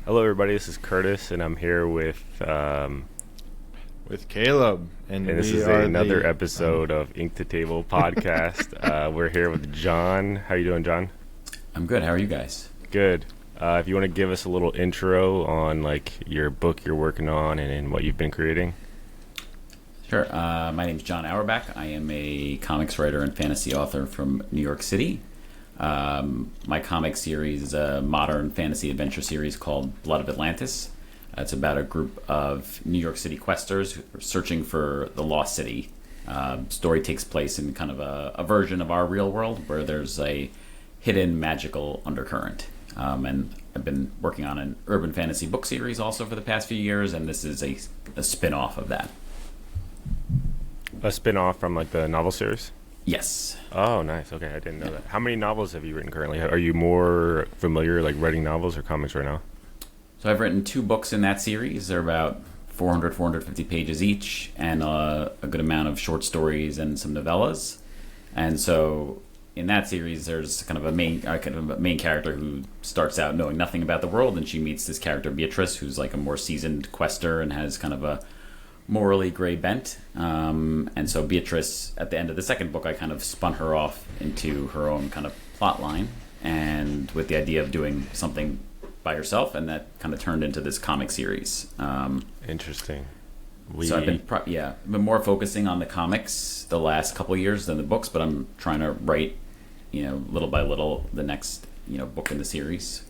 Hello, everybody. This is Curtis, and I'm here with Caleb, and and this we is are another the. episode of Ink to Table podcast. We're here with John. How you doing, John? I'm good. How are you guys? Good. If you want to give us a little intro on like your book you're working on and what you've been creating. Sure. My name's Jon Auerbach. I am a comics writer and fantasy author from New York City. My comic series is a modern fantasy adventure series called Blood of Atlantis. It's about a group of New York City questers who are searching for the lost city. Story takes place in kind of a version of our real world where there's a hidden magical undercurrent. And I've been working on an urban fantasy book series also for the past few years, and this is a spin-off of that. A spin-off from like the novel series? Yes. Oh, nice. Okay, I didn't know that. How many novels have you written currently? Are you more familiar like writing novels or comics right now? So I've written 2 books in that series. They're about 450 pages each, and a good amount of short stories and some novellas. And so in that series, there's kind of a main character who starts out knowing nothing about the world, and she meets this character Beatrice, who's like a more seasoned quester and has kind of a morally gray bent. And so Beatrice, at the end of the second book, I kind of spun her off into her own kind of plot line, and with the idea of doing something by herself, and that kind of turned into this comic series. Interesting. So I've been more focusing on the comics the last couple of years than the books, but I'm trying to write, little by little, the next, book in the series.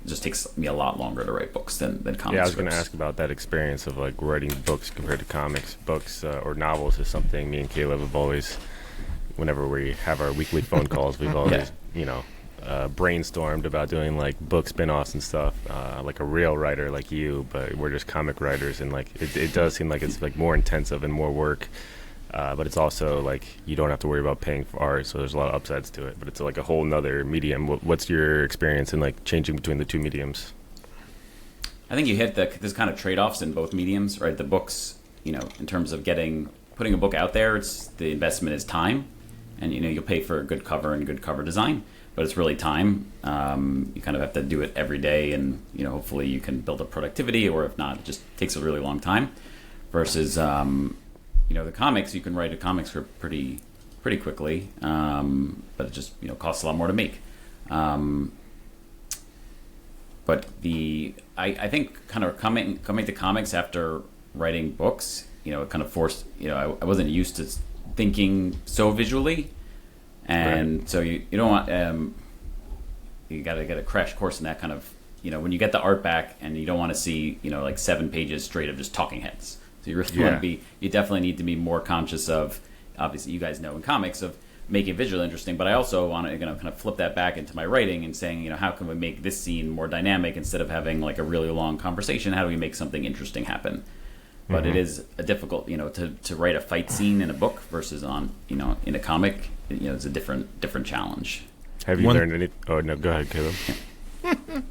It just takes me a lot longer to write books than comics. Yeah, I was going to ask about that experience of like writing books compared to comics. Books or novels is something me and Caleb have always, whenever we have our weekly phone calls, we've always, brainstormed about doing like book spin-offs and stuff, like a real writer like you, but we're just comic writers, and like it does seem like it's like more intensive and more work, but it's also like you don't have to worry about paying for art, so there's a lot of upsides to it, but it's like a whole nother medium. What's your experience in like changing between the two mediums? I think you hit there's kind of trade-offs in both mediums, right? The books, in terms of putting a book out there, the investment is time, and you'll pay for a good cover and good cover design, but it's really time. You kind of have to do it every day, and hopefully you can build up productivity, or if not, it just takes a really long time. Versus the comics, you can write a comics script pretty quickly, but it just costs a lot more to make. But I think kind of coming to comics after writing books, it kind of forced, I wasn't used to thinking so visually, and right. So you don't want, you got to get a crash course in that kind of, when you get the art back, and you don't want to see, like 7 pages straight of just talking heads. So you really want to you definitely need to be more conscious of, obviously you guys know in comics, of making visual interesting, but I also want to kind of flip that back into my writing and saying, how can we make this scene more dynamic instead of having like a really long conversation? How do we make something interesting happen? But it is a difficult, to write a fight scene in a book versus on, in a comic, it's a different challenge. Have you learned any? Oh no, go ahead, Caleb.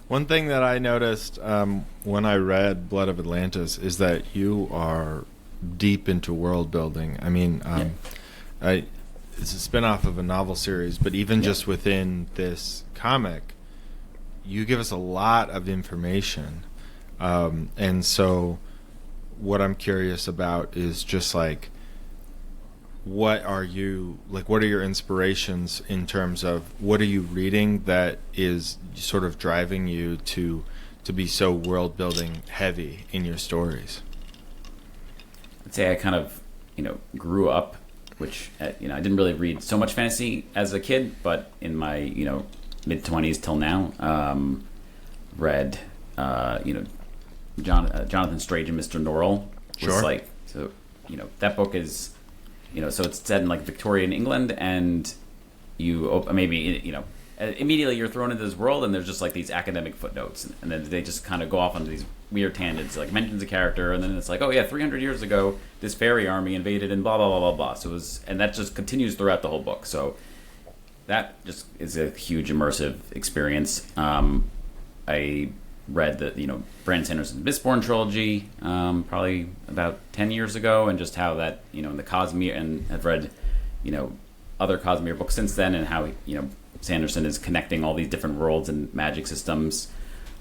One thing that I noticed when I read Blood of Atlantis is that you are deep into world building. I mean, it's a spin-off of a novel series, but even just within this comic, you give us a lot of information. And so what I'm curious about is just like, what are your inspirations in terms of what are you reading that is sort of driving you to be so world building heavy in your stories? I'd say I kind of, grew up, which, I didn't really read so much fantasy as a kid, but in my, mid-20s till now, read, Jonathan Strange and Mr. Norrell. Sure. That book is, so it's set in like Victorian England, and immediately you're thrown into this world, and there's just like these academic footnotes, and then they just kind of go off onto these weird tangents, like mentions a character, and then it's like, 300 years ago, this fairy army invaded, and blah blah blah blah blah. So and that just continues throughout the whole book. So that just is a huge immersive experience. I read the Brandon Sanderson's Mistborn trilogy probably about 10 years ago, and just how that in the Cosmere, and have read other Cosmere books since then, and how Sanderson is connecting all these different worlds and magic systems.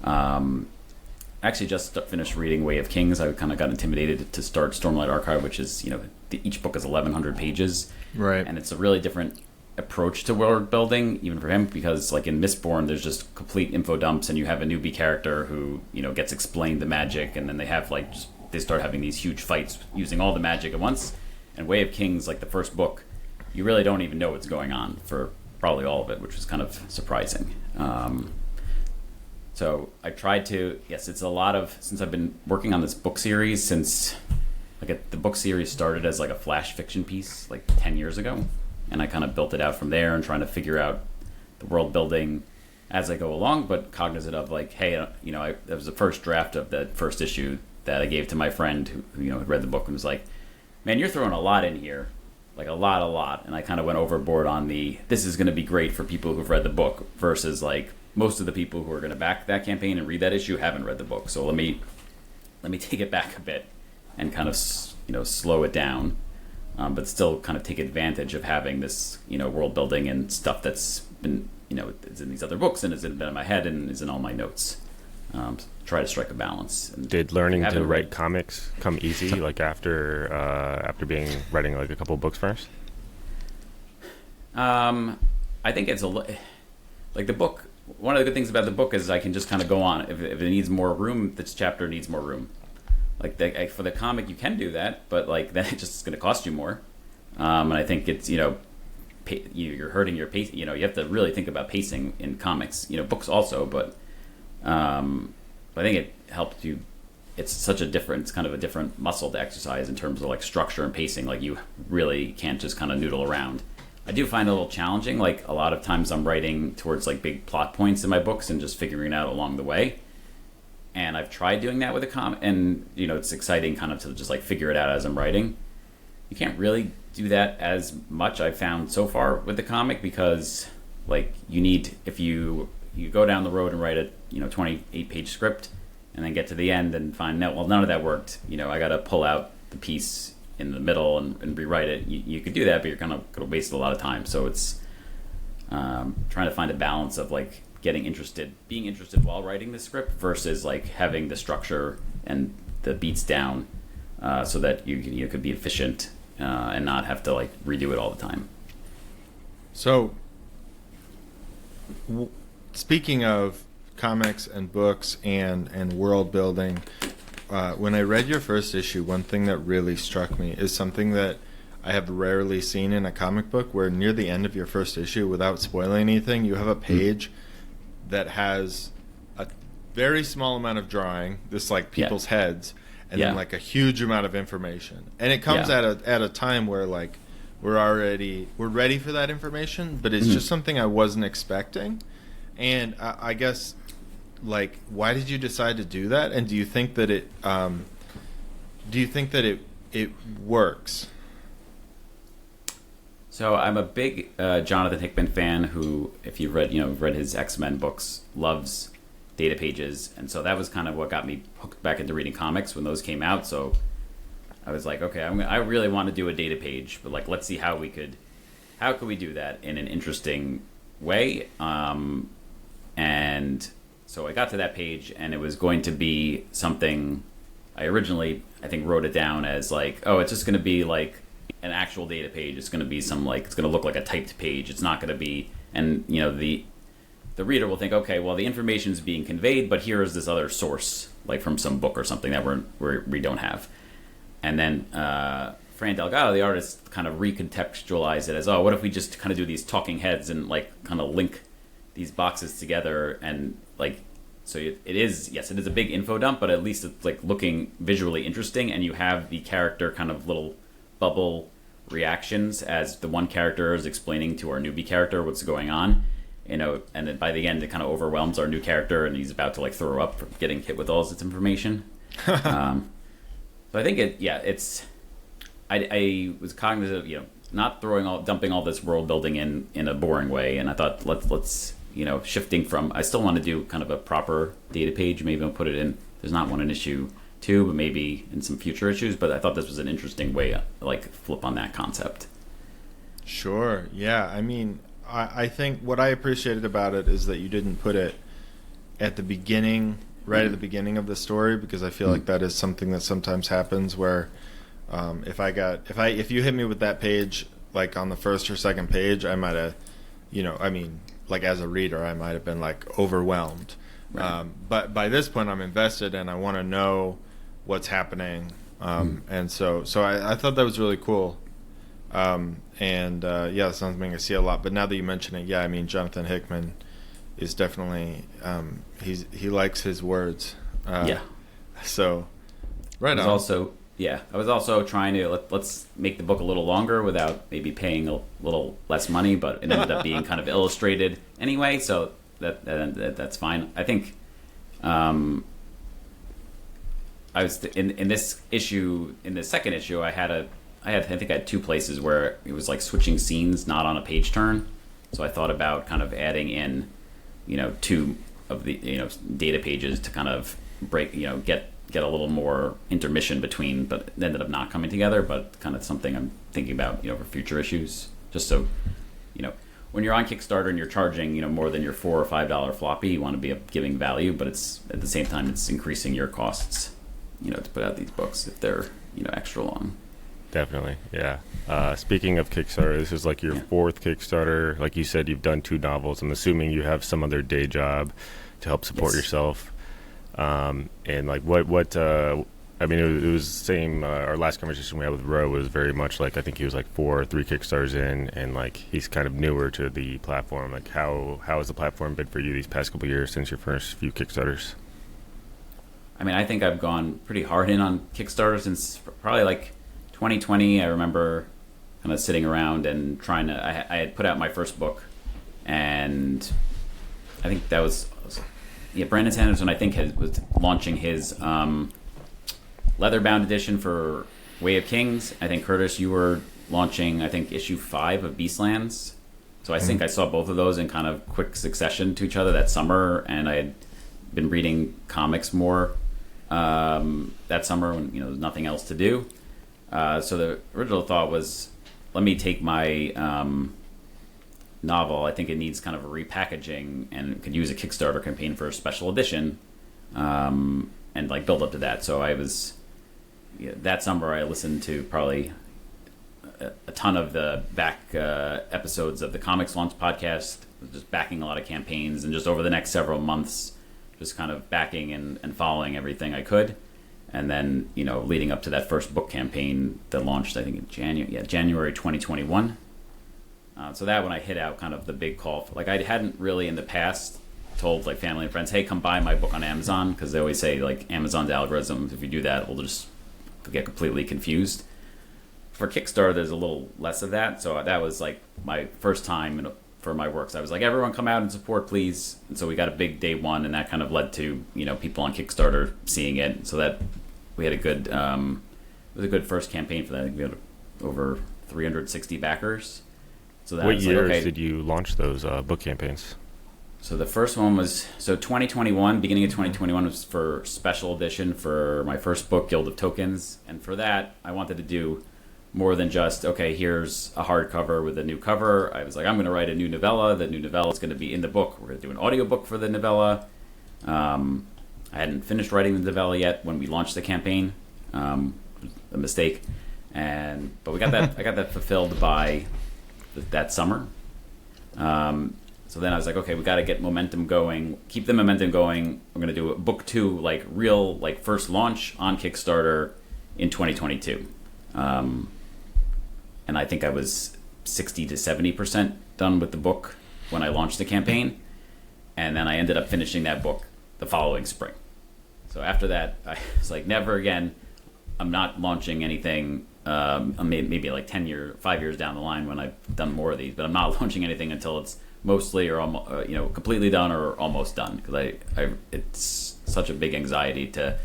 Actually just finished reading Way of Kings. I kind of got intimidated to start Stormlight Archive, which is, each book is 1,100 pages. Right. And it's a really different approach to world building, even for him, because like in Mistborn, there's just complete info dumps, and you have a newbie character who, gets explained the magic, and then they have they start having these huge fights using all the magic at once. And Way of Kings, like the first book, you really don't even know what's going on for probably all of it, which was kind of surprising. So I tried to, it's a lot of, since I've been working on this book series since, the book series started as like a flash fiction piece like 10 years ago. And I kind of built it out from there and trying to figure out the world building as I go along, but cognizant of hey, that was the first draft of the first issue that I gave to my friend who had read the book and was like, man, you're throwing a lot in here, like a lot. And I kind of went overboard on this is going to be great for people who've read the book versus most of the people who are going to back that campaign and read that issue haven't read the book. So let me take it back a bit and kind of slow it down, but still kind of take advantage of having this world building and stuff that's been it's in these other books and it's been in my head and is in all my notes. Try to strike a balance. And did learning to write comics come easy, after writing a couple books first? I think it's the book. One of the good things about the book is I can just kind of go on. If it needs more room, this chapter needs more room. For the comic, you can do that, but then it just is going to cost you more. And I think it's you're hurting your pace. You have to really think about pacing in comics. Books also, but I think it helps you. It's kind of a different muscle to exercise in terms of structure and pacing. You really can't just kind of noodle around. I do find it a little challenging. A lot of times I'm writing towards big plot points in my books and just figuring it out along the way. And I've tried doing that with a comic, and it's exciting kind of to just figure it out as I'm writing. You can't really do that as much, I've found so far with the comic, because you need, if you go down the road and write a 28-page script and then get to the end and find none of that worked. I got to pull out the piece in the middle and rewrite it. You could do that, but you're kind of going to waste a lot of time. So it's trying to find a balance of being interested while writing the script versus having the structure and the beats down, so that you could be efficient and not have to redo it all the time. So, speaking of comics and books and world building, when I read your first issue, one thing that really struck me is something that I have rarely seen in a comic book, where near the end of your first issue, without spoiling anything, you have a page that has a very small amount of drawing, this people's heads, and then a huge amount of information. And it comes at a time where we're ready for that information, but it's just something I wasn't expecting. And I guess why did you decide to do that? And do you think that it works? So I'm a big Jonathan Hickman fan who, if you've read his X-Men books, loves data pages. And so that was kind of what got me hooked back into reading comics when those came out. So I was like, okay, I really want to do a data page, but let's see how could we do that in an interesting way. And so I got to that page, and it was going to be something. I originally, I think, wrote it down as it's just going to be an actual data page. It's going to be it's going to look like a typed page. It's not going to be, and the reader will think, okay, well, the information is being conveyed, but here is this other source, from some book or something that we don't have. And then Fran Delgado, the artist, kind of recontextualized it as, what if we just kind of do these talking heads and kind of link these boxes together, and so it is a big info dump, but at least it's looking visually interesting, and you have the character kind of little bubble reactions as the one character is explaining to our newbie character what's going on, and then by the end it kind of overwhelms our new character, and he's about to throw up for getting hit with all this information. So I think I was cognizant of not dumping all this world building in a boring way, and I thought let's shifting from, I still want to do kind of a proper data page. Maybe I'll put it in, there's not one in issue 2, but maybe in some future issues. But I thought this was an interesting way to flip on that concept. Sure. Yeah. I mean, I think what I appreciated about it is that you didn't put it at the beginning, right at the beginning of the story, because I feel like that is something that sometimes happens where if you hit me with that page like on the first or second page, I might have, like as a reader, I might have been like overwhelmed. Right. But by this point, I'm invested and I want to know what's happening. And so I thought that was really cool. That's something I see a lot. But now that you mention it, yeah, I mean, Jonathan Hickman is definitely he likes his words. So right on. I was also trying to let's make the book a little longer without maybe paying a little less money, but it ended up being kind of illustrated anyway, so that's fine. I think I was in this issue, in the second issue, I think I had two places where it was like switching scenes, not on a page turn. So I thought about kind of adding in, two of the data pages to kind of break, get a little more intermission between, but it ended up not coming together. But kind of something I'm thinking about, for future issues, just so, when you're on Kickstarter and you're charging, more than your $4 or $5 floppy, you want to be giving value, but it's at the same time it's increasing your costs, to put out these books if they're, extra long. Definitely, yeah. Speaking of Kickstarter, this is like your fourth Kickstarter. Like you said, you've done 2 novels. I'm assuming you have some other day job to help support yourself. And like what I mean, it was the same. Our last conversation we had with Ro was very much like, I think he was like 4 or 3 Kickstarters in, and like he's kind of newer to the platform. Like how has the platform been for you these past couple of years since your first few Kickstarters? I mean, I think I've gone pretty hard in on Kickstarter since probably like 2020. I remember kind of sitting around and trying to. I had put out my first book, and I think that was Brandon Sanderson. I think was launching his leather-bound edition for Way of Kings. I think Curtis, you were launching, I think, issue 5 of Beastlands. So I think I saw both of those in kind of quick succession to each other that summer, and I had been reading comics more that summer when there was nothing else to do. So the original thought was, let me take my novel. I think it needs kind of a repackaging and could use a Kickstarter campaign for a special edition, and like build up to that. So I was that summer I listened to probably a ton of the back episodes of the Comics Launch podcast, just backing a lot of campaigns, and just over the next several months, just kind of backing and following everything I could. And then, leading up to that first book campaign that launched, I think, in January 2021. So that when I hit out kind of the big call, like I hadn't really in the past told like family and friends, hey, come buy my book on Amazon, because they always say like Amazon's algorithms, if you do that, we'll just get completely confused. For Kickstarter, there's a little less of that. So that was like my first time for my works. I was like, everyone come out and support, please. And so we got a big day one, and that kind of led to, people on Kickstarter seeing it. So that we had a good, it was a good first campaign for that. I think we had over 360 backers. So that what years did you launch those book campaigns? So the first one was 2021, beginning of 2021 was for special edition for my first book, Guild of Tokens. And for that, I wanted to do more than just, okay, here's a hardcover with a new cover. I was like, I'm going to write a new novella. The new novella is going to be in the book. We're going to do an audiobook for the novella. I hadn't finished writing the novella yet when we launched the campaign. A mistake. But we got that. I got that fulfilled by that summer. So then I was like, okay, we got to get momentum going, keep the momentum going. We're going to do a book 2, like real, like first launch on Kickstarter in 2022. And I think I was 60 to 70% done with the book when I launched the campaign. And then I ended up finishing that book the following spring. So after that, I was like, never again. I'm not launching anything, maybe like 5 years down the line when I've done more of these, but I'm not launching anything until it's mostly or completely done or almost done, because it's such a big anxiety to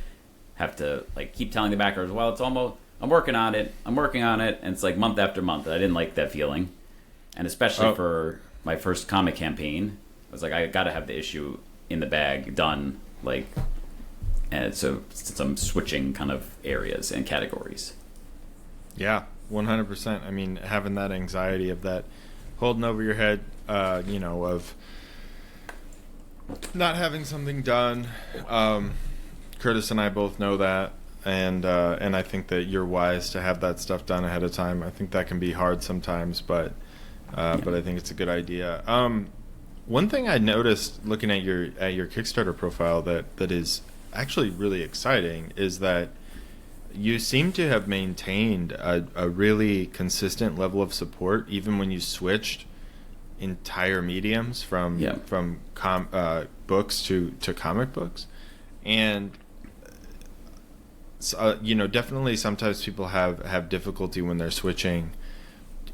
have to like keep telling the backers, well, it's almost, I'm working on it, and it's like month after month. I didn't like that feeling, and especially for my first comic campaign, I was like, I got to have the issue in the bag done, like, and so some switching kind of areas and categories. Yeah, 100%. I mean, having that anxiety of that holding over your head, of not having something done. Curtis and I both know that, and I think that you're wise to have that stuff done ahead of time. I think that can be hard sometimes, but I think it's a good idea. One thing I noticed looking at your Kickstarter profile that is actually really exciting is that you seem to have maintained a really consistent level of support even when you switched entire mediums from books to comic books. And definitely sometimes people have difficulty when they're switching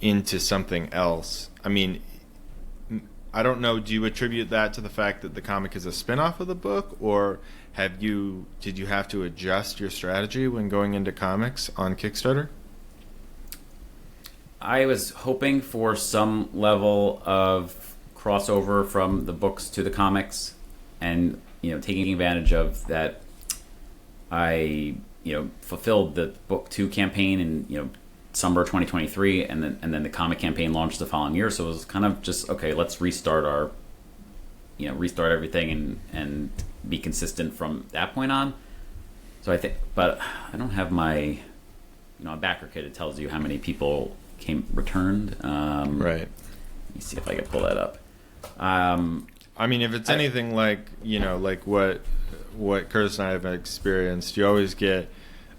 into something else. I mean, I don't know, do you attribute that to the fact that the comic is a spin-off of the book, or did you have to adjust your strategy when going into comics on Kickstarter? I was hoping for some level of crossover from the books to the comics, and taking advantage of that. I fulfilled the book 2 campaign in summer 2023, and then the comic campaign launched the following year. So it was kind of just, okay, let's restart everything and be consistent from that point on. So I think, but I don't have my backer kit. It tells you how many people returned. Right. Let me see if I can pull that up. I mean, if it's anything like what Curtis and I have experienced, you always get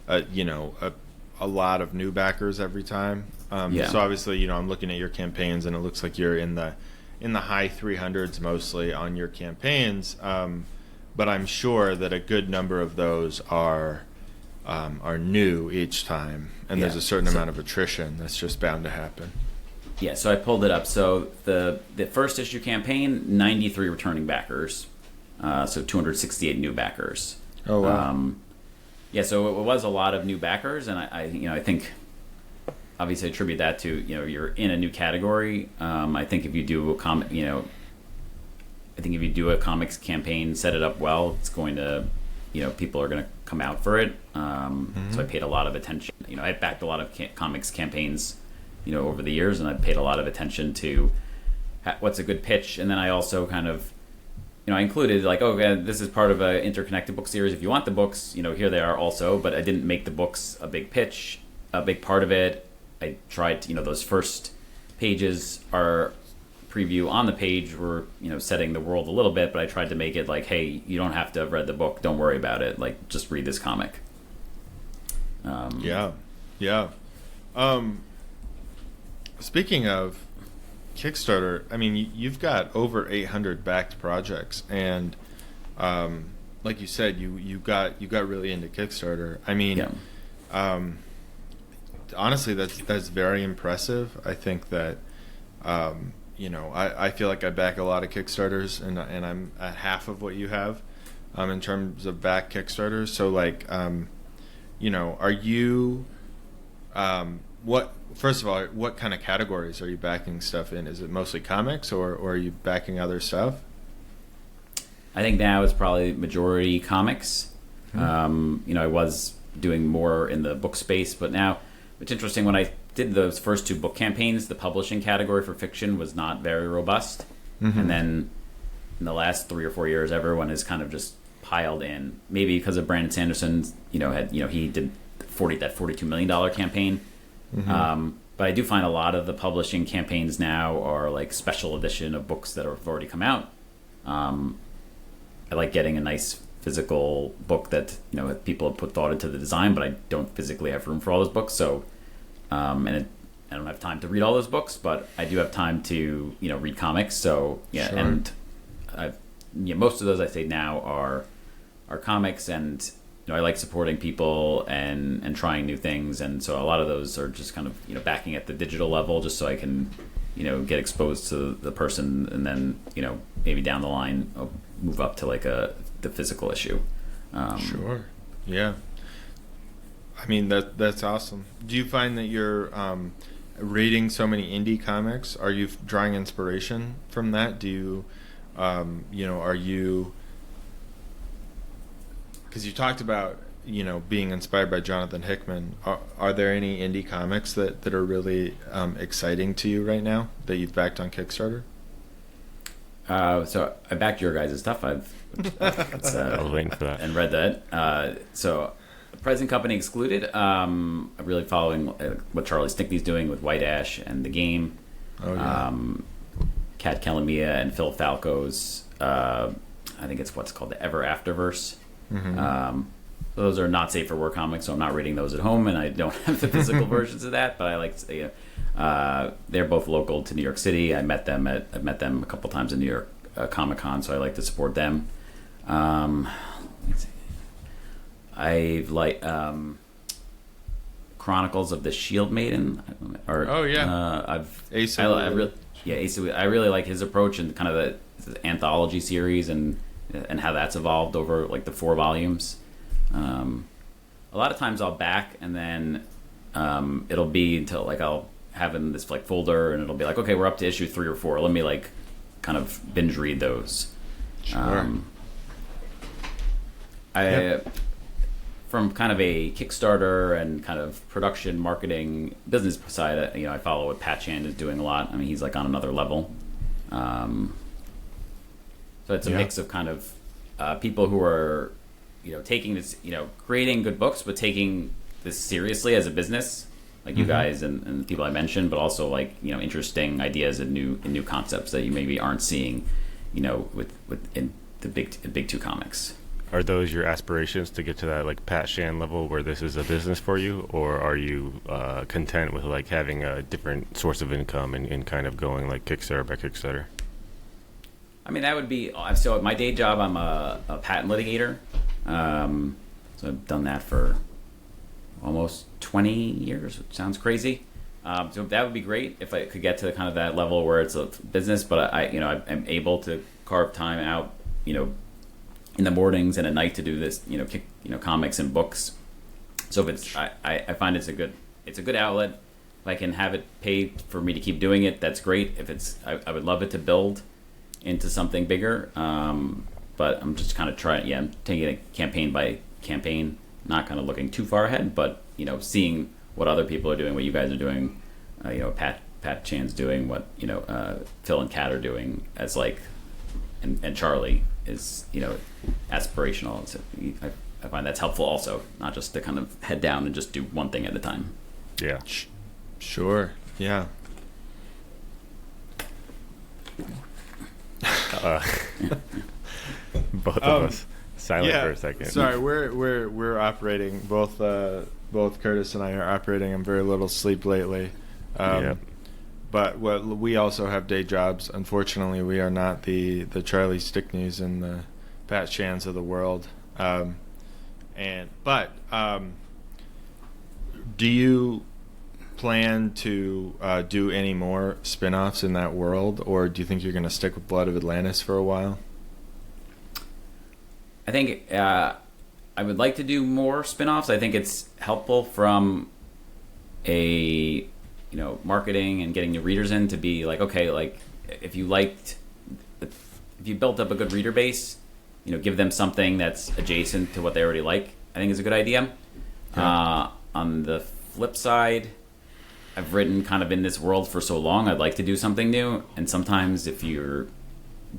a lot of new backers every time. So obviously, I'm looking at your campaigns, and it looks like you're in the high 300s mostly on your campaigns. But I'm sure that a good number of those are new each time, and there's a certain amount of attrition that's just bound to happen. Yeah, so I pulled it up. So the first issue campaign, 93 returning backers, so 268 new backers. Oh wow. So it was a lot of new backers, and I think obviously attribute that to you're in a new category. I think if you do a comics campaign, set it up well, it's going to people are going to come out for it. So I paid a lot of attention. I backed a lot of comics campaigns over the years, and I paid a lot of attention to what's a good pitch, and then I also kind of I included this is part of an interconnected book series. If you want the books, here they are also. But I didn't make the books a big pitch, a big part of it. I tried to, those first pages are preview on the page. Were setting the world a little bit, but I tried to make it like, hey, you don't have to have read the book. Don't worry about it. Like, just read this comic. Speaking of Kickstarter, I mean, you've got over 800 backed projects, and like you said, you got really into Kickstarter. I mean, honestly, that's very impressive. I think that I feel like I back a lot of Kickstarters, and I'm at half of what you have in terms of back Kickstarters. So are you First of all, what kind of categories are you backing stuff in? Is it mostly comics, or are you backing other stuff? I think now it's probably majority comics. I was doing more in the book space, but now it's interesting. When I did those first 2 book campaigns, the publishing category for fiction was not very robust. And then in the last 3 or 4 years, everyone has kind of just piled in. Maybe because of Brandon Sanderson's, he did that $42 million campaign. But I do find a lot of the publishing campaigns now are like special edition of books that have already come out. I like getting a nice physical book that people have put thought into the design, but I don't physically have room for all those books. So, I don't have time to read all those books, but I do have time to read comics. So Sure. And most of those I say now are comics, and I like supporting people and trying new things, and so a lot of those are just kind of backing at the digital level, just so I can get exposed to the person, and then maybe down the line I'll move up to like the physical issue. Sure. Yeah. I mean, that's awesome. Do you find that you're reading so many indie comics? Are you drawing inspiration from that? Do you are you, because you talked about being inspired by Jonathan Hickman. Are there any indie comics that are really exciting to you right now that you've backed on Kickstarter? So I backed your guys' stuff. I was waiting for that. and read that. So Present Company excluded. I'm really following what Charlie Stickney's doing with White Ash and the game. Oh yeah. Kat Kalamia and Phil Falco's. I think it's what's called the Ever Afterverse. Mm-hmm. So those are not safe for work comics, so I'm not reading those at home, and I don't have the physical versions of that. But I like to, they're both local to New York City. I've met them a couple times in New York Comic-Con, so I like to support them. Let's see. I've like Chronicles of the Shield Maiden. Oh, yeah. I really like his approach and kind of the anthology series and how that's evolved over like the 4 volumes. A lot of times I'll back and then it'll be until like I'll have in this like folder and it'll be like, okay, we're up to issue 3 or 4. Let me like kind of binge read those. Sure. From kind of a Kickstarter and kind of production, marketing, business side, I follow what Pat Chan is doing a lot. I mean, he's like on another level. So it's a mix of kind of people who are, taking this, creating good books, but taking this seriously as a business, like you guys and the people I mentioned, but also like, interesting ideas and new concepts that you maybe aren't seeing, in the big 2 comics. Are those your aspirations to get to that like Pat Shan level where this is a business for you, or are you content with like having a different source of income and kind of going like Kickstarter by Kickstarter? I mean, that would be so. At my day job, I'm a patent litigator, so I've done that for almost 20 years, which sounds crazy. So that would be great if I could get to kind of that level where it's a business, but I'm able to carve time out, in the mornings and at night to do this, comics and books. So if it's, I find it's a good outlet. If I can have it paid for me to keep doing it, that's great. If it's, I would love it to build into something bigger. But I'm just kind of trying. I'm taking it campaign by campaign, not kind of looking too far ahead, but seeing what other people are doing, what you guys are doing. Pat Chan's doing, what Phil and Kat are doing as like, and Charlie is aspirational. So I find that's helpful also, not just to kind of head down and just do one thing at a time. Yeah. Sure. Yeah. Both of us silent for a second. Sorry, we're operating both Curtis and I are operating on very little sleep lately. But we also have day jobs. Unfortunately, we are not the Charlie Stickneys and the Pat Shans of the world. Do you plan to do any more spin-offs in that world, or do you think you're going to stick with Blood of Atlantis for a while? I think I would like to do more spin-offs. I think it's helpful from a marketing and getting new readers in to be like, okay, like if you built up a good reader base, give them something that's adjacent to what they already like, I think is a good idea. Yeah. On the flip side, I've written kind of in this world for so long, I'd like to do something new. And sometimes if you're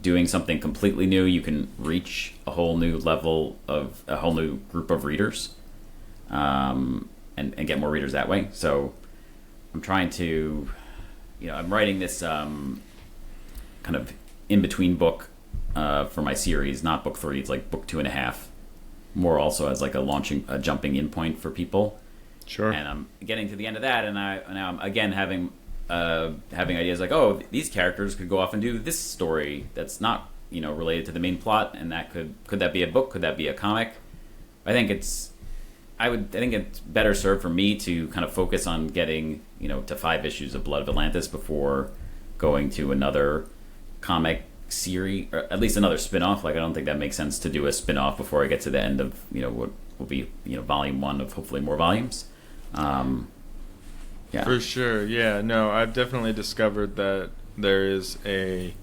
doing something completely new, you can reach a whole new level of a whole new group of readers, and get more readers that way. So I'm trying to, I'm writing this kind of in-between book for my series, not book 3. It's like book 2.5, more also as like a jumping in point for people. Sure. And I'm getting to the end of that, and now I'm again having ideas like, oh, these characters could go off and do this story that's not related to the main plot, and that could that be a book? Could that be a comic? I think it's better served for me to kind of focus on getting to 5 issues of Blood of Atlantis before going to another comic series, or at least another spin-off. Like I don't think that makes sense to do a spin-off before I get to the end of what will be volume 1 of hopefully more volumes. Yeah. For sure. Yeah. No, I've definitely discovered that there is there's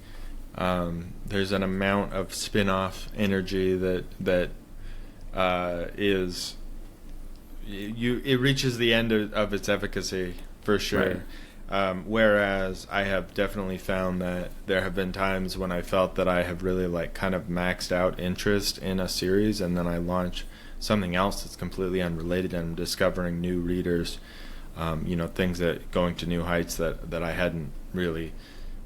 an amount of spin-off energy that it reaches the end of its efficacy for sure. Whereas I have definitely found that there have been times when I felt that I have really like kind of maxed out interest in a series, and then I launch something else that's completely unrelated, and I'm discovering new readers, things that going to new heights that I hadn't really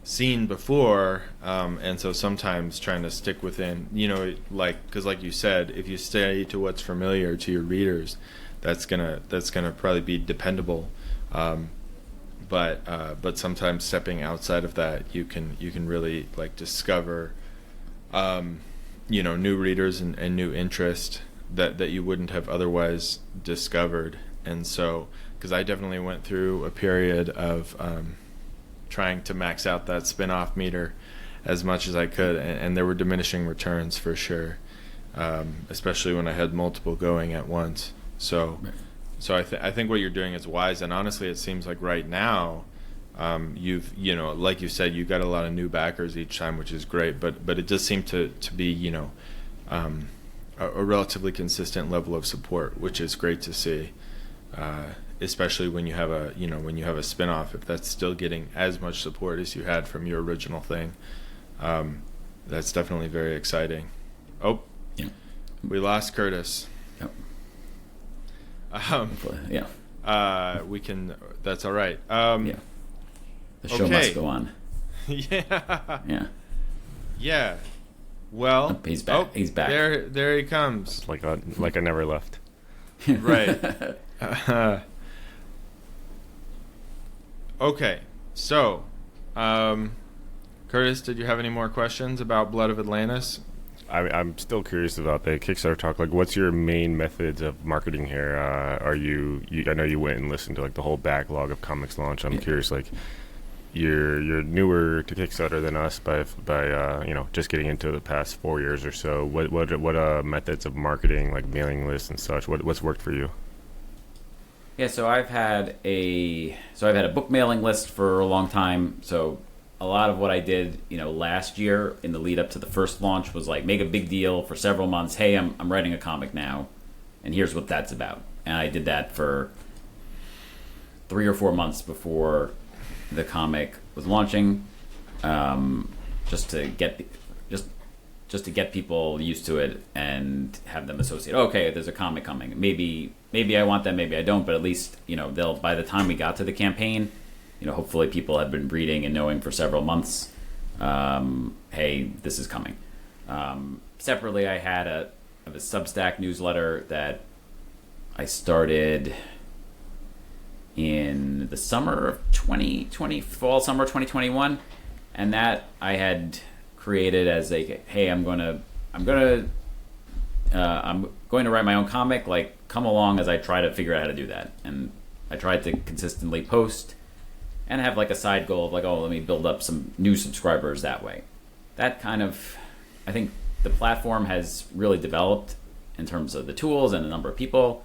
seen before, and so sometimes trying to stick within, because like you said, if you stay to what's familiar to your readers, that's gonna probably be dependable. But sometimes stepping outside of that, you can really like discover, new readers and new interest that you wouldn't have otherwise discovered. And so, because I definitely went through a period of trying to max out that spin-off meter as much as I could, and there were diminishing returns for sure, especially when I had multiple going at once. So. Right. So I think what you're doing is wise, and honestly, it seems like right now, you've like you said, you got a lot of new backers each time, which is great. But it does seem to be a relatively consistent level of support, which is great to see, especially when you have a spinoff. If that's still getting as much support as you had from your original thing, that's definitely very exciting. Oh, yeah, we lost Curtis. Yep. We can. That's all right. Yeah. The show must go on. Yeah. Yeah. Yeah. Well, he's back. He's back. There he comes. Like I never left. Right. Okay. So, Curtis, did you have any more questions about Blood of Atlantis? I'm still curious about the Kickstarter talk. Like, what's your main methods of marketing here? Are you? I know you went and listened to like the whole backlog of comics launch. I'm curious. Like, you're newer to Kickstarter than us by just getting into the past 4 years or so. What methods of marketing, like mailing lists and such? What's worked for you? Yeah, so I've had a book mailing list for a long time. So a lot of what I did, last year in the lead up to the first launch was like make a big deal for several months. Hey, I'm writing a comic now, and here's what that's about. And I did that for 3 or 4 months before the comic was launching, just to get people used to it and have them associate. Okay, there's a comic coming. Maybe I want that. Maybe I don't. But at least they'll. By the time we got to the campaign, hopefully people had been reading and knowing for several months, hey, this is coming. Separately, I had a Substack newsletter that I started in the summer of 2020, fall, summer 2021. And that I had created as a, hey, I'm going to write my own comic, like come along as I try to figure out how to do that. And I tried to consistently post and have like a side goal of like, oh, let me build up some new subscribers that way. That kind of, I think the platform has really developed in terms of the tools and the number of people.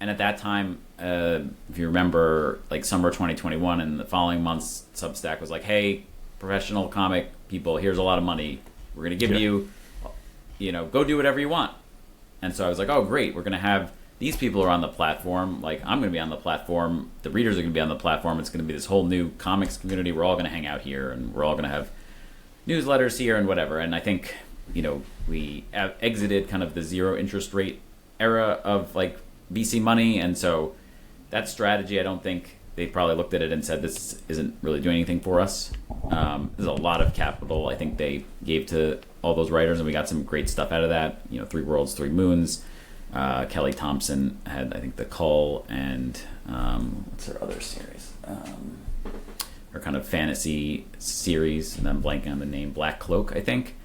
And at that time, if you remember, like summer 2021 and the following months, Substack was like, hey, professional comic people, here's a lot of money. We're going to give you, go do whatever you want. And so I was like, oh, great. We're going to have these people are on the platform. Like, I'm going to be on the platform. The readers are going to be on the platform. It's going to be this whole new comics community. We're all going to hang out here, and we're all going to have newsletters here and whatever. And I think, we exited kind of the zero interest rate era of like VC money. And so that strategy, I don't think they probably looked at it and said, this isn't really doing anything for us. There's a lot of capital I think they gave to all those writers, and we got some great stuff out of that. 3 Worlds, 3 Moons. Kelly Thompson had, I think, The Cull, and what's her other series? Her kind of fantasy series, and I'm blanking on the name, Black Cloak, I think.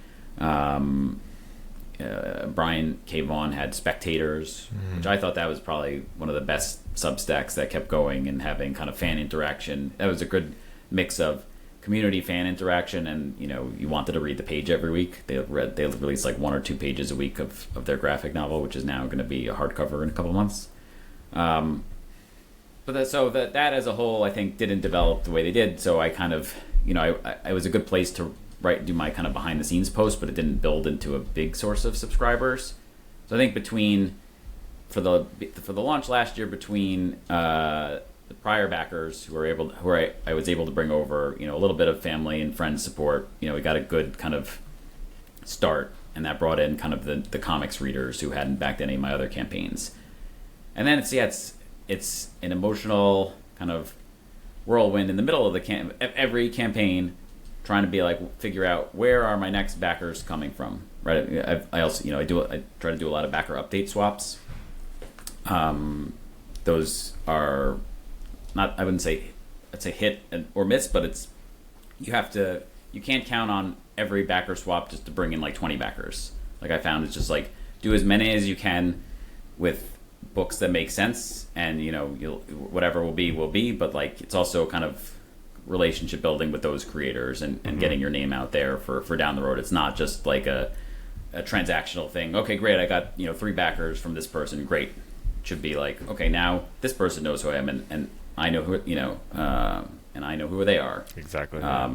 Brian K. Vaughan had Spectators, which I thought that was probably one of the best Substacks that kept going and having kind of fan interaction. That was a good mix of community fan interaction and, you wanted to read the page every week. They released like 1 or 2 pages a week of their graphic novel, which is now going to be a hardcover in a couple months. But that as a whole, I think, didn't develop the way they did. So I kind of, I was a good place to do my kind of behind the scenes post, but it didn't build into a big source of subscribers. So I think for the launch last year, between the prior backers I was able to bring over, a little bit of family and friend support. We got a good kind of start, and that brought in kind of the comics readers who hadn't backed any of my other campaigns. And then it's an emotional kind of whirlwind in the middle of every campaign, trying to be like figure out where are my next backers coming from, right? I also I try to do a lot of backer update swaps. Those are not, I wouldn't say it's a hit or miss, but you can't count on every backer swap just to bring in like 20 backers. Like I found it's just like do as many as you can with books that make sense, and whatever will be, but like it's also kind of relationship building with those creators and getting your name out there for down the road. It's not just like a transactional thing. Okay, great, I got 3 backers from this person, great. It should be like, okay, now this person knows who I am, and I know who and I know who they are. Exactly. I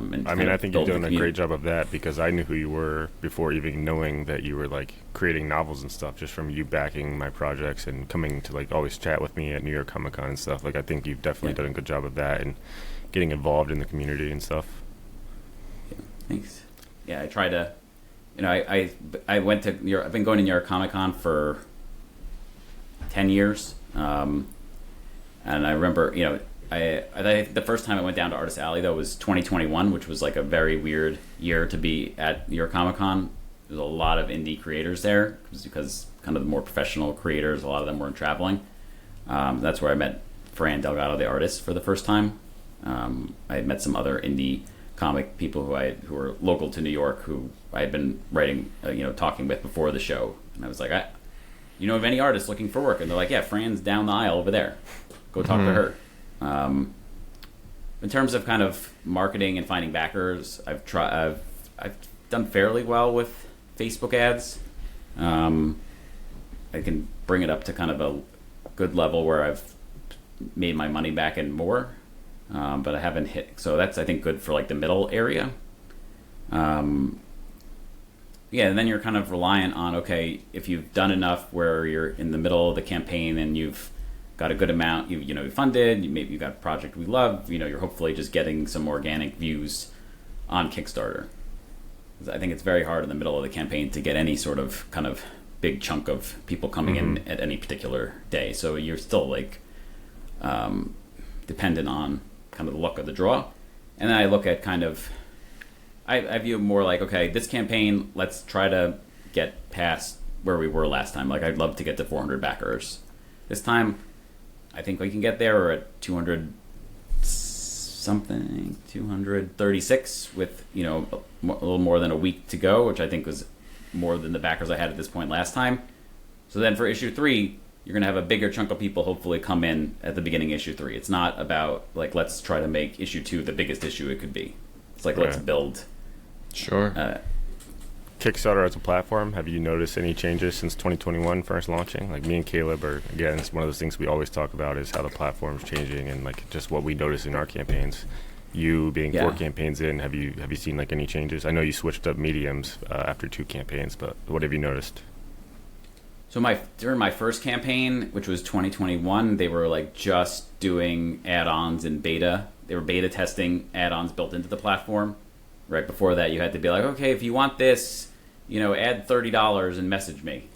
think you're doing a great job of that, because I knew who you were before even knowing that you were like creating novels and stuff, just from you backing my projects and coming to like always chat with me at New York Comic Con and stuff. Like I think you've definitely done a good job of that and getting involved in the community and stuff. Yeah, thanks. Yeah, I try to, I went to I've been going to New York Comic Con for 10 years, and I remember, I the first time I went down to Artist Alley though was 2021, which was like a very weird year to be at New York Comic Con. There's a lot of indie creators there because kind of the more professional creators, a lot of them weren't traveling. That's where I met Fran Delgado, the artist, for the first time. I had met some other indie comic people who were local to New York, who I had been writing, talking with before the show, and I was like, of any artists looking for work? And they're like, yeah, Fran's down the aisle over there. Go talk to her. In terms of kind of marketing and finding backers, I've done fairly well with Facebook ads. I can bring it up to kind of a good level where I've made my money back and more, but I haven't hit. So that's, I think, good for like the middle area. And then you're kind of reliant on, okay, if you've done enough where you're in the middle of the campaign and you've got a good amount, you funded, maybe you got a project we love, you're hopefully just getting some organic views on Kickstarter. I think it's very hard in the middle of the campaign to get any sort of kind of big chunk of people coming in at any particular day. So you're still like dependent on kind of the luck of the draw. And then I look at kind of, I view it more like, okay, this campaign, let's try to get past where we were last time. Like I'd love to get to 400 backers. This time, I think we can get there. We're at 236 with, a little more than a week to go, which I think was more than the backers I had at this point last time. So then for issue 3, you're going to have a bigger chunk of people hopefully come in at the beginning of issue 3. It's not about, like, let's try to make issue 2 the biggest issue it could be. It's like, let's build. Sure. Kickstarter as a platform, have you noticed any changes since 2021 first launching? Like me and Caleb again, it's one of those things we always talk about is how the platform's changing and like just what we notice in our campaigns. You being 4 campaigns in, have you seen like any changes? I know you switched up mediums after 2 campaigns, but what have you noticed? So during my first campaign, which was 2021, they were like just doing add-ons in beta. They were beta testing add-ons built into the platform. Right before that, you had to be like, okay, if you want this, add $30 and message me.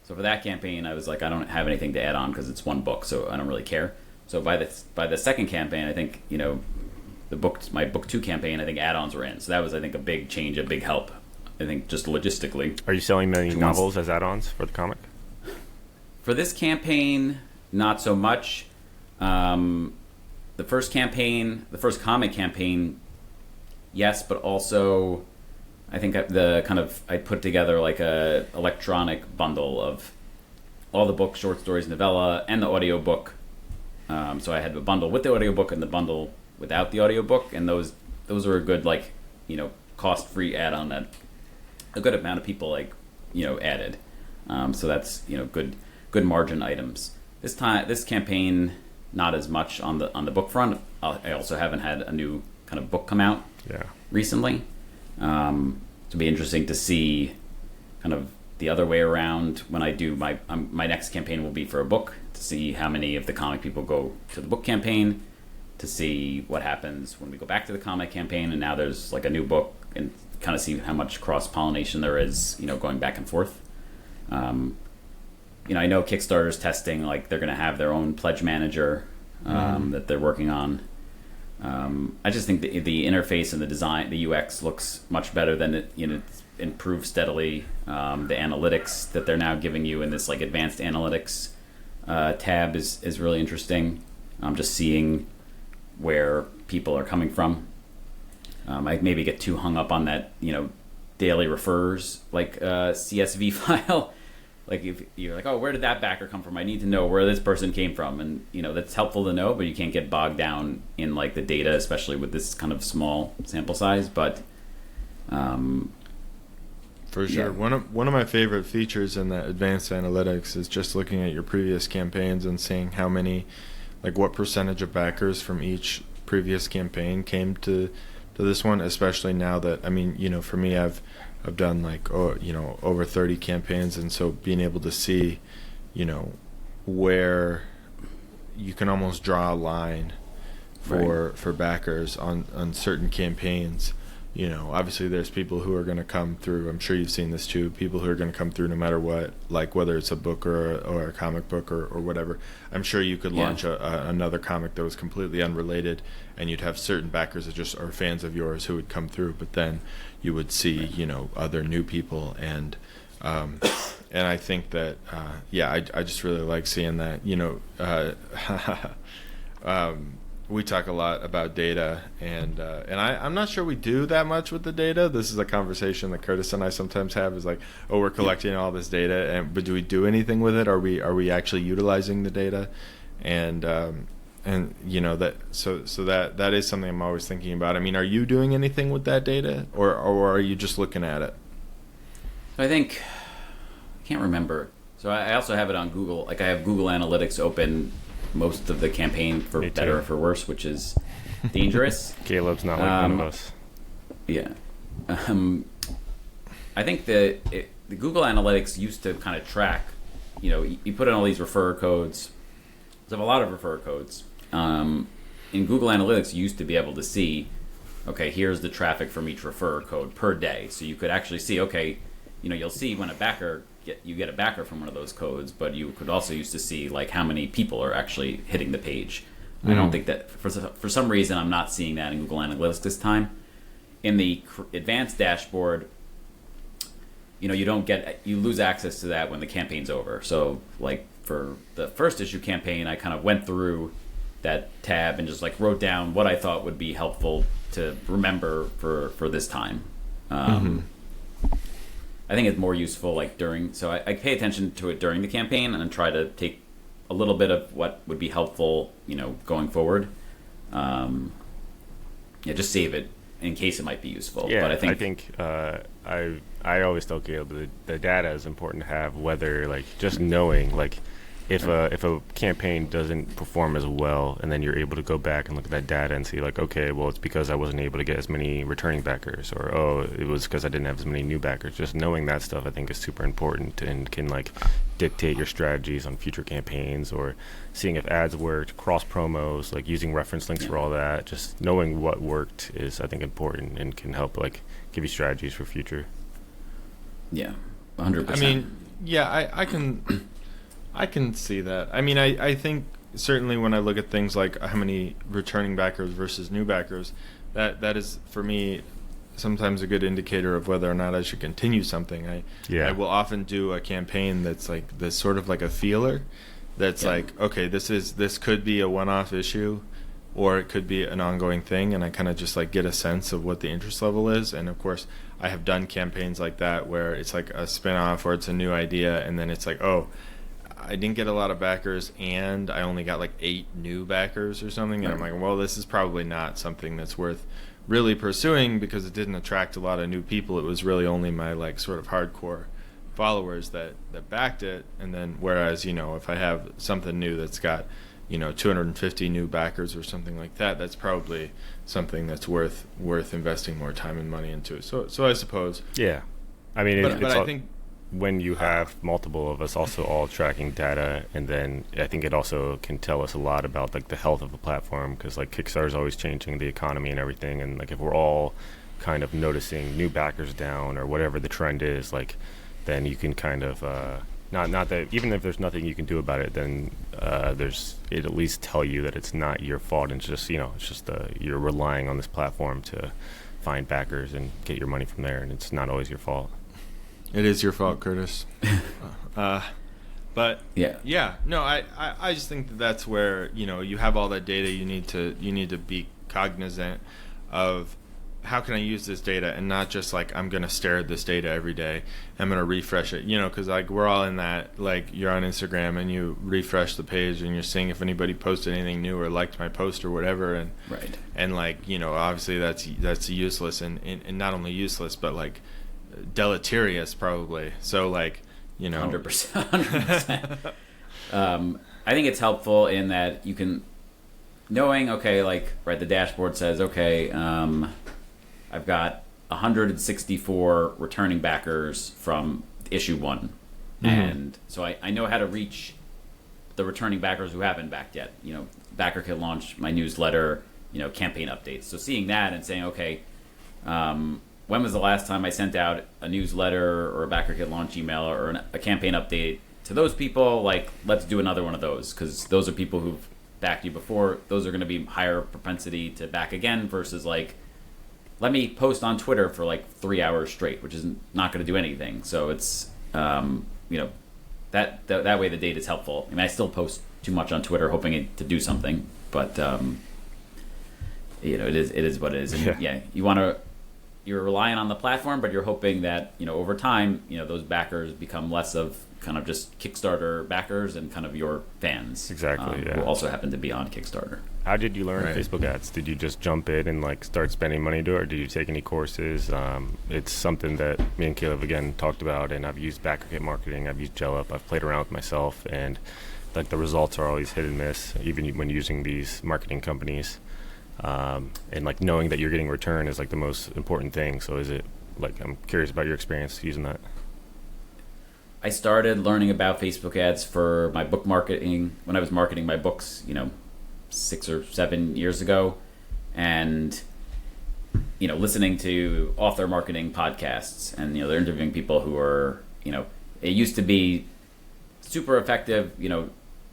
So for that campaign, I was like, I don't have anything to add on because it's 1 book, so I don't really care. So by the second campaign, I think, my book 2 campaign, I think add-ons were in. So that was, I think, a big change, a big help. I think just logistically. Are you selling many novels as add-ons for the comic? For this campaign, not so much. The first comic campaign, yes, but also I think I put together like a electronic bundle of all the books, short stories, novella, and the audiobook. So I had the bundle with the audiobook and the bundle without the audiobook, and those were a good cost-free add-on that a good amount of people added. So that's good margin items. This campaign, not as much on the book front. I also haven't had a new kind of book come out recently. It'll be interesting to see kind of the other way around when I do my next campaign will be for a book, to see how many of the comic people go to the book campaign, to see what happens when we go back to the comic campaign, and now there's like a new book, and kind of see how much cross-pollination there is, going back and forth. I know Kickstarter's testing, like they're going to have their own pledge manager that they're working on. I just think the interface and the design, the UX looks much better than it's improved steadily. The analytics that they're now giving you in this like advanced analytics tab is really interesting. Just seeing where people are coming from. I maybe get too hung up on that, daily refers like CSV file. Like if you're like, oh, where did that backer come from? I need to know where this person came from, and that's helpful to know, but you can't get bogged down in like the data, especially with this kind of small sample size. But for sure, yeah. One of my favorite features in the advanced analytics is just looking at your previous campaigns and seeing how many, like what percentage of backers from each previous campaign came to this one. Especially now that for me, I've done like over 30 campaigns, and so being able to see where you can almost draw a line for backers on certain campaigns. Obviously there's people who are going to come through, I'm sure you've seen this too, people who are going to come through no matter what, like whether it's a book or a comic book or whatever. I'm sure you could launch another comic that was completely unrelated, and you'd have certain backers that just are fans of yours who would come through, but then you would see other new people, and I think that I just really like seeing that. We talk a lot about data, and I'm not sure we do that much with the data. This is a conversation that Curtis and I sometimes have, is like, oh, we're collecting all this data, but do we do anything with it? Are we actually utilizing the data? And that that is something I'm always thinking about. Are you doing anything with that data, or are you just looking at it? I think, I can't remember. So I also have it on Google. Like I have Google Analytics open most of the campaign, for better or for worse, which is dangerous. Caleb's not like one of us. Yeah. I think the Google Analytics used to kind of track, you put in all these referrer codes. There's a lot of referrer codes. In Google Analytics, you used to be able to see, okay, here's the traffic from each referrer code per day. So you could actually see, okay, you'll see when you get a backer from one of those codes, but you could also used to see like how many people are actually hitting the page. I don't think that for some reason I'm not seeing that in Google Analytics this time. In the advanced dashboard, you lose access to that when the campaign's over. So like for the first issue campaign, I kind of went through that tab and just like wrote down what I thought would be helpful to remember for this time. I think it's more useful like during, so I pay attention to it during the campaign and then try to take a little bit of what would be helpful, going forward. Just save it in case it might be useful. Yeah, but I think I always tell Caleb the data is important to have, whether like just knowing like if a campaign doesn't perform as well, and then you're able to go back and look at that data and see like, okay, well, it's because I wasn't able to get as many returning backers, or oh, it was because I didn't have as many new backers. Just knowing that stuff, I think, is super important and can like dictate your strategies on future campaigns, or seeing if ads worked, cross promos, like using reference links for all that. Just knowing what worked is, I think, important and can help like give you strategies for future. Yeah, 100%. I can see that. I think certainly when I look at things like how many returning backers versus new backers, that is for me sometimes a good indicator of whether or not I should continue something. I will often do a campaign that's like this sort of like a feeler, that's like, okay, this could be a one-off issue, or it could be an ongoing thing, and I kind of just like get a sense of what the interest level is. And of course, I have done campaigns like that where it's like a spin-off or it's a new idea, and then it's like, oh, I didn't get a lot of backers and I only got like 8 new backers or something, and I'm like, well, this is probably not something that's worth really pursuing, because it didn't attract a lot of new people. It was really only my like sort of hardcore followers that backed it. And then whereas if I have something new that's got 250 new backers or something like that, that's probably something that's worth investing more time and money into. So I suppose I think when you have multiple of us also all tracking data, and then I think it also can tell us a lot about like the health of the platform, because like Kickstarter is always changing the economy and everything, and like if we're all kind of noticing new backers down or whatever the trend is, like then you can kind of not that even if there's nothing you can do about it, then there's it at least tell you that it's not your fault, and it's just it's just you're relying on this platform to find backers and get your money from there, and it's not always your fault. It is your fault, Curtis. But no, I just think that that's where you have all that data. You need to be cognizant of how can I use this data, and not just like I'm gonna stare at this data every day. I'm gonna refresh it, because like we're all in that. Like you're on Instagram and you refresh the page and you're seeing if anybody posted anything new or liked my post or whatever, and right. And like obviously that's useless and not only useless but like deleterious probably. So like 100%. I think it's helpful in that you can knowing the dashboard says I've got 164 returning backers from issue 1, mm-hmm. and so I know how to reach the returning backers who haven't backed yet. Backer Kit launched my newsletter, campaign updates. So seeing that and saying when was the last time I sent out a newsletter or a Backer Kit launch email or a campaign update to those people? Like, let's do another one of those, because those are people who've backed you before. Those are going to be higher propensity to back again versus like, let me post on Twitter for like 3 hours straight, which is not going to do anything. So it's, that way the data is helpful. I mean, I still post too much on Twitter hoping to do something, but it is what it is. And you're relying on the platform, but you're hoping that, over time, those backers become less of kind of just Kickstarter backers and kind of your fans. Exactly, who also happen to be on Kickstarter. How did you learn Facebook ads? Did you just jump in and like start spending money to it, or did you take any courses? It's something that me and Caleb again talked about, and I've used Backer Kit marketing, I've used GelUp, I've played around with myself, and like the results are always hit and miss, even when using these marketing companies. And like knowing that you're getting return is like the most important thing. So is it like, I'm curious about your experience using that. I started learning about Facebook ads for my book marketing when I was marketing my books, 6 or 7 years ago, and listening to author marketing podcasts, and they're interviewing people who are it used to be super effective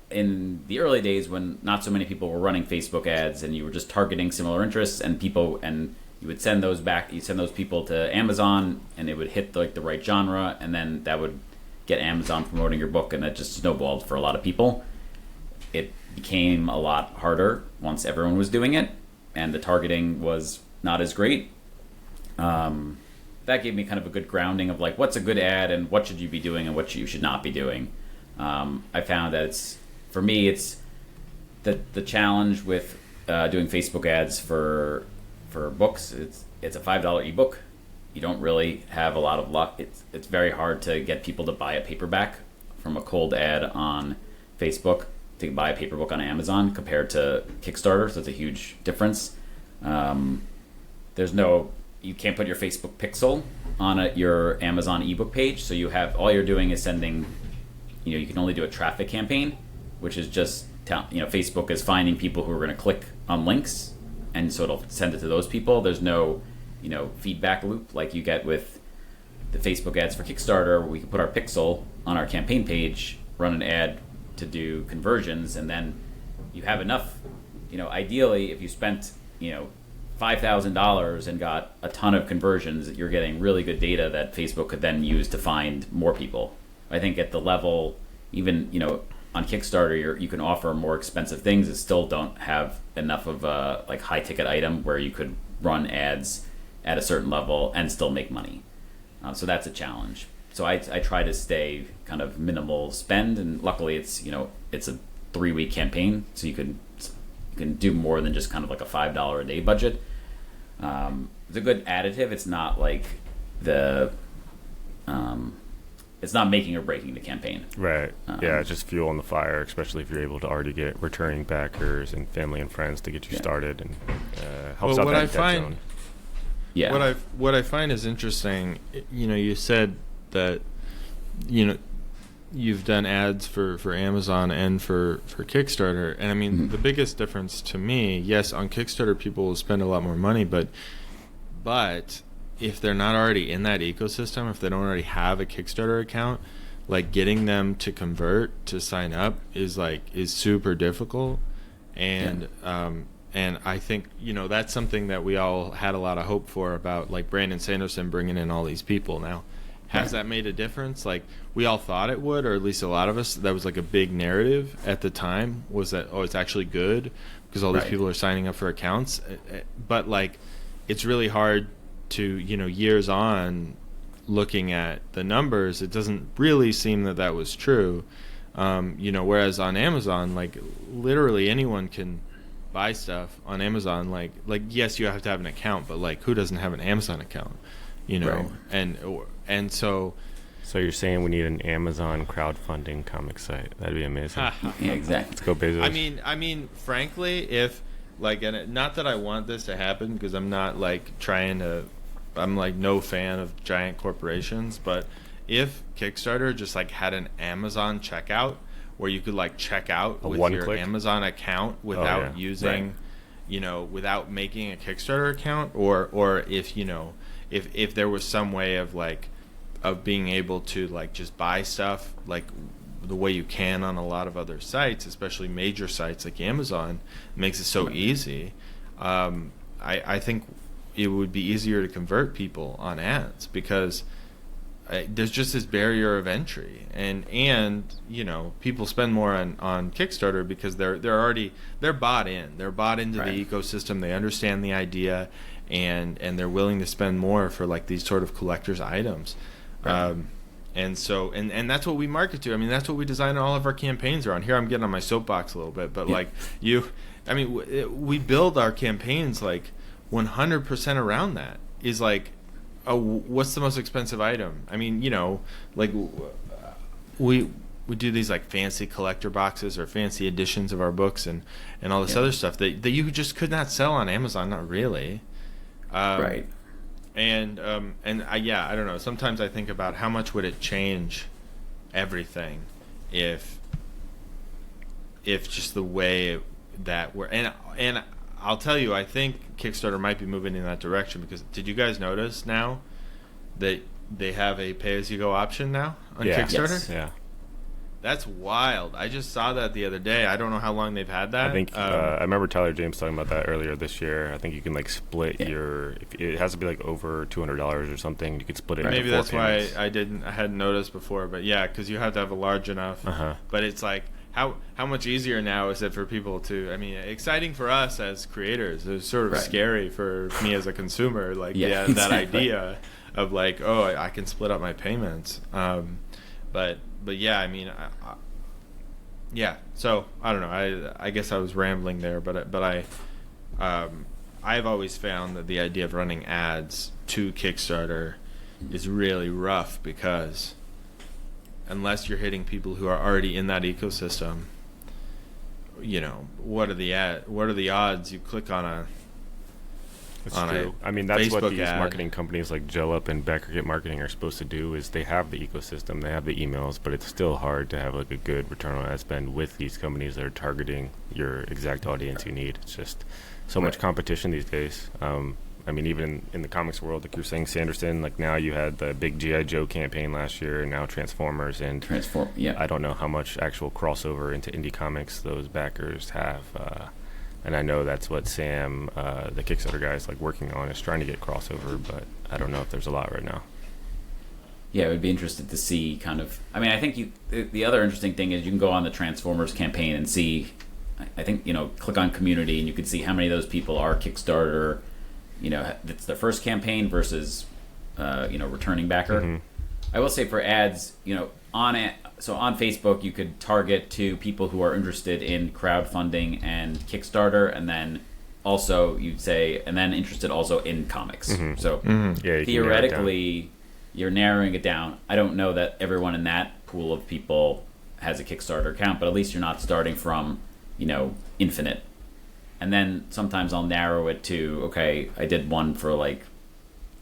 in the early days when not so many people were running Facebook ads, and you were just targeting similar interests and people, and you would send those people to Amazon, and it would hit like the right genre, and then that would get Amazon promoting your book, and that just snowballed for a lot of people. It became a lot harder once everyone was doing it, and the targeting was not as great. That gave me kind of a good grounding of like, what's a good ad and what should you be doing and what you should not be doing. I found that for me, it's the challenge with doing Facebook ads for books. It's a $5 ebook. You don't really have a lot of luck. It's very hard to get people to buy a paperback from a cold ad on Facebook to buy a paper book on Amazon compared to Kickstarter. So it's a huge difference. You can't put your Facebook pixel on your Amazon ebook page. So all you're doing is sending. You can only do a traffic campaign, which is just Facebook is finding people who are going to click on links, and so it'll send it to those people. There's no feedback loop like you get with the Facebook ads for Kickstarter, where we can put our pixel on our campaign page, run an ad to do conversions, and then you have enough. Ideally, if you spent $5,000 and got a ton of conversions, you're getting really good data that Facebook could then use to find more people. I think at the level, even on Kickstarter, you can offer more expensive things that still don't have enough of a like high ticket item where you could run ads at a certain level and still make money. So that's a challenge. So I try to stay kind of minimal spend, and luckily it's a 3-week campaign, so you can do more than just kind of like a $5 a day budget. It's a good additive. It's not like it's not making or breaking the campaign. Right. It's just fuel on the fire, especially if you're able to already get returning backers and family and friends to get you started, and helps out that zone. Yeah. What I find is interesting, you said that you know, you've done ads for Amazon and for Kickstarter, and I mean the biggest difference to me, yes, on Kickstarter people will spend a lot more money, but if they're not already in that ecosystem, if they don't already have a Kickstarter account, like getting them to convert to sign up is super difficult, and and I think, you know, that's something that we all had a lot of hope for, about like Brandon Sanderson bringing in all these people. Now, has that made a difference? Like, we all thought it would, or at least a lot of us, that was like a big narrative at the time, was that, oh, it's actually good because all these people are signing up for accounts. But like, it's really hard to, you know, years on, looking at the numbers, it doesn't really seem that was true. You know, whereas on Amazon, like literally anyone can buy stuff on Amazon. Like yes, you have to have an account, but like, who doesn't have an Amazon account? You know, and so you're saying we need an Amazon crowdfunding comic site? That'd be amazing. Yeah, exactly. Let's go Bezos. I mean, frankly, if like, and not that I want this to happen, because I'm not like trying to, I'm like no fan of giant corporations, but if Kickstarter just like had an Amazon checkout where you could like check out with your click Amazon account without using, you know, without making a Kickstarter account, or if, you know, if there was some way of like, of being able to like just buy stuff like the way you can on a lot of other sites, especially major sites like Amazon, makes it so easy. I think it would be easier to convert people on ads, because there's just this barrier of entry, and you know, people spend more on Kickstarter because they're bought into the ecosystem, they understand the idea, and they're willing to spend more for like these sort of collector's items. And so and that's what we market to. I mean, that's what we design all of our campaigns around. Here I'm getting on my soapbox a little bit, but like we build our campaigns like 100% around that. Is like, oh, what's the most expensive item? I mean, you know, like we do these like fancy collector boxes or fancy editions of our books and all this other stuff that you just could not sell on Amazon. Not really. Right. And I don't know. Sometimes I think about how much would it change everything if just the way that we're, and I'll tell you, I think Kickstarter might be moving in that direction, because did you guys notice now that they have a pay-as-you-go option now on Kickstarter? Yes. Yeah. That's wild. I just saw that the other day. I don't know how long they've had that. I think I remember Tyler James talking about that earlier this year. I think you can like split your. If it has to be like over $200 or something. You could split it. Maybe into 4 that's payments. why I hadn't noticed before. But yeah, because you have to have a large enough. But it's like, how much easier now is it for people to? I mean, exciting for us as creators. It's sort of scary for me as a consumer. Like that idea of like, oh, I can split up my payments. But yeah, I mean, yeah. So I don't know. I guess I was rambling there, but I've always found that the idea of running ads to Kickstarter is really rough, because unless you're hitting people who are already in that ecosystem, you know, what are the odds you click on a That's true. I mean, that's Facebook what these ad. marketing companies like Jellup and Backrocket Marketing are supposed to do. Is they have the ecosystem, they have the emails, but it's still hard to have like a good return on ad spend with these companies that are targeting your exact audience you need. It's just so much competition these days. I mean, even in the comics world, like you're saying, Sanderson, like now you had the big G.I. Joe campaign last year, and now Transformers, and I don't know how much actual crossover into indie comics those backers have. And I know that's what Sam, the Kickstarter guy, is like working on, is trying to get crossover, but I don't know if there's a lot right now. Yeah, it would be interesting to see kind of. I mean, I think the other interesting thing is you can go on the Transformers campaign and see. I think, you know, click on community and you can see how many of those people are Kickstarter. You know, it's their first campaign versus, you know, returning backer. Mm-hmm. I will say for ads, you know, on Facebook you could target to people who are interested in crowdfunding and Kickstarter, and then also you'd say, and then interested also in comics. Mm-hmm. So Yeah, theoretically, you're narrowing it down. I don't know that everyone in that pool of people has a Kickstarter account, but at least you're not starting from, you know, infinite. And then sometimes I'll narrow it to, okay, I did one for like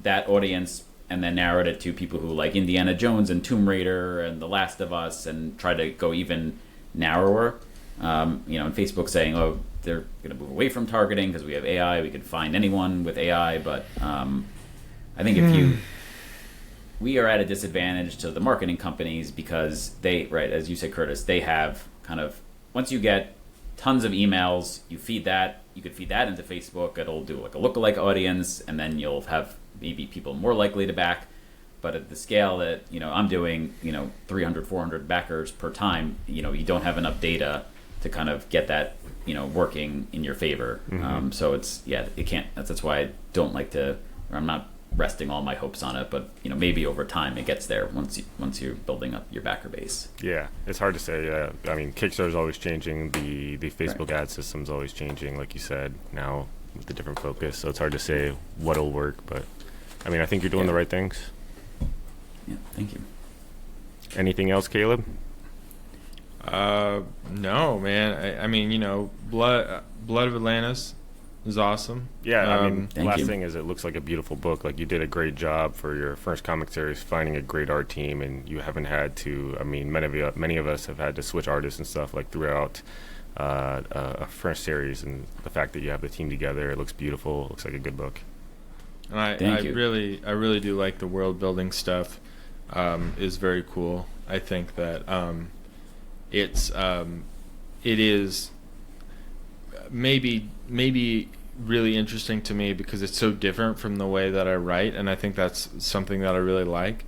that audience, and then narrowed it to people who like Indiana Jones and Tomb Raider and The Last of Us, and try to go even narrower. And Facebook saying, oh, they're going to move away from targeting because we have AI. We can find anyone with AI, but I think we are at a disadvantage to the marketing companies because they, right, as you said, Curtis, they have kind of, once you get tons of emails, you could feed that into Facebook. It'll do like a lookalike audience, and then you'll have maybe people more likely to back. But at the scale that, I'm doing, 300, 400 backers per time, you don't have enough data to kind of get that, working in your favor. So it can't, that's why I don't like to, or I'm not resting all my hopes on it, but maybe over time it gets there once you're building up your backer base. Yeah, it's hard to say. I mean, Kickstarter's always changing. The Facebook ad system's always changing, like you said, now with the different focus. So it's hard to say what'll work, but I mean, I think you're doing the right things. Yeah, thank you. Anything else, Caleb? No, man. I mean, Blood of Atlantis is awesome. Yeah, I mean, Thank last you. thing is it looks like a beautiful book. Like, you did a great job for your first comic series, finding a great art team, and you haven't had to, I mean, many of us have had to switch artists and stuff, like, throughout a first series, and the fact that you have the team together, it looks beautiful. It looks like a good book. And I Thank you. really do like the world building stuff. Is very cool. I think that it is maybe really interesting to me because it's so different from the way that I write, and I think that's something that I really like.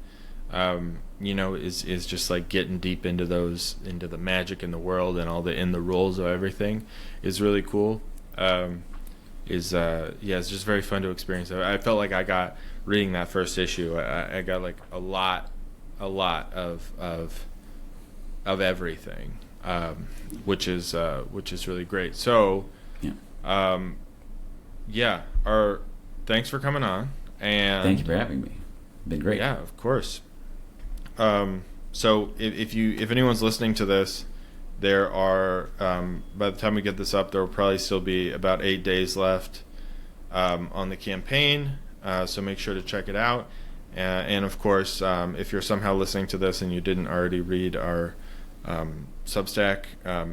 Is just like getting deep into the magic in the world and all the roles of everything is really cool. It's just very fun to experience. I felt like I got, reading that first issue, I got like a lot of everything, which is really great. So, thanks for coming on, and Thank you for having me. Been great. yeah, of course. So if anyone's listening to this, there are by the time we get this up, there will probably still be about 8 days left on the campaign. So make sure to check it out. And of course, if you're somehow listening to this and you didn't already read our Substack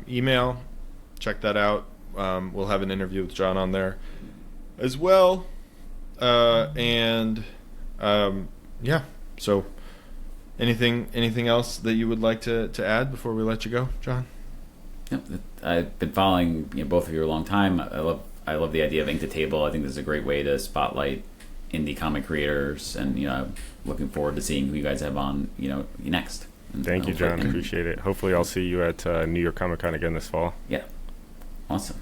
email, check that out. We'll have an interview with Jon on there as well. So anything else that you would like to add before we let you go, Jon? Yep. I've been following both of you a long time. I love the idea of Ink to Table. I think this is a great way to spotlight indie comic creators, and I'm looking forward to seeing who you guys have on next. And Thank you, Jon. Appreciate it. Hopefully I'll see you at New York Comic Con again this fall. Yeah. Awesome.